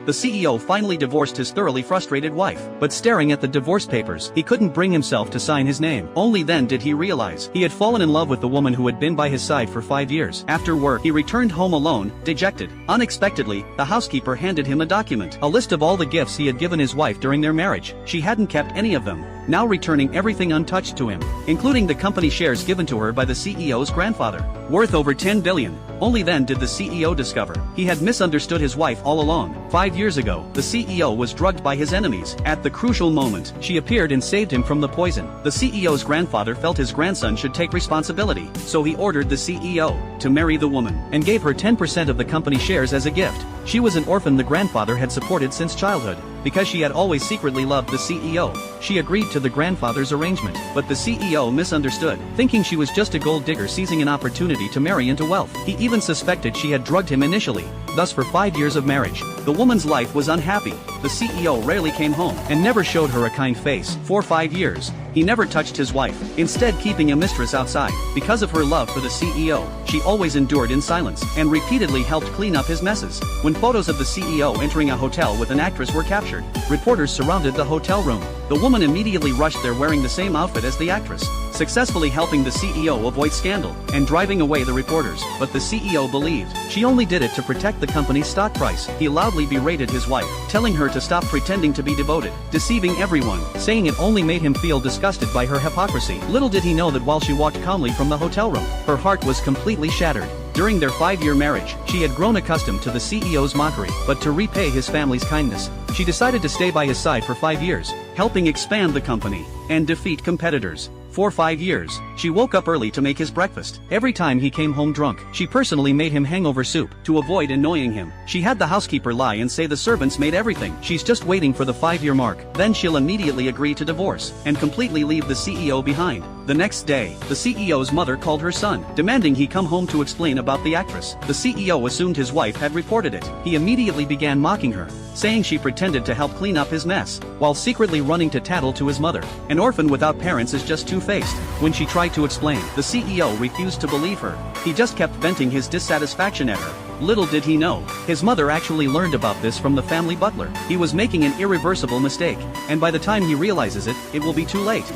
The CEO finally divorced his thoroughly frustrated wife, but staring at the divorce papers, he couldn't bring himself to sign his name. Only then did he realize he had fallen in love with the woman who had been by his side for 5 years. After work, he returned home alone, dejected. Unexpectedly, the housekeeper handed him a document, a list of all the gifts he had given his wife during their marriage. She hadn't kept any of them, now returning everything untouched to him, including the company shares given to her by the CEO's grandfather, worth over 10 billion. Only then did the CEO discover he had misunderstood his wife all along. 5 years ago, the CEO was drugged by his enemies. At the crucial moment, she appeared and saved him from the poison. The CEO's grandfather felt his grandson should take responsibility, so he ordered the CEO to marry the woman and gave her 10% of the company shares as a gift. She was an orphan the grandfather had supported since childhood. Because she had always secretly loved the CEO, she agreed to the grandfather's arrangement, but the CEO misunderstood, thinking she was just a gold digger seizing an opportunity to marry into wealth. He even suspected she had drugged him initially. Thus for 5 years of marriage, the woman's life was unhappy. The CEO rarely came home and never showed her a kind face. For 5 years, he never touched his wife, instead keeping a mistress outside. Because of her love for the CEO, she always endured in silence and repeatedly helped clean up his messes. When photos of the CEO entering a hotel with an actress were captured, reporters surrounded the hotel room. The woman immediately rushed there wearing the same outfit as the actress, successfully helping the CEO avoid scandal and driving away the reporters. But the CEO believed she only did it to protect the company's stock price. He loudly berated his wife, telling her to stop pretending to be devoted, deceiving everyone, saying it only made him feel disgusted by her hypocrisy. Little did he know that while she walked calmly from the hotel room, her heart was completely shattered. During their 5-year marriage, she had grown accustomed to the CEO's mockery, but to repay his family's kindness, she decided to stay by his side for 5 years, helping expand the company and defeat competitors. For 5 years, she woke up early to make his breakfast. Every time he came home drunk, she personally made him hangover soup to avoid annoying him. She had the housekeeper lie and say the servants made everything. She's just waiting for the 5-year mark. Then she'll immediately agree to divorce and completely leave the CEO behind. The next day, the CEO's mother called her son, demanding he come home to explain about the actress. The CEO assumed his wife had reported it. He immediately began mocking her, saying she pretended to help clean up his mess, while secretly running to tattle to his mother. An orphan without parents is just two-faced. When she tried to explain, the CEO refused to believe her. He just kept venting his dissatisfaction at her. Little did he know, his mother actually learned about this from the family butler. He was making an irreversible mistake, and by the time he realizes it, it will be too late.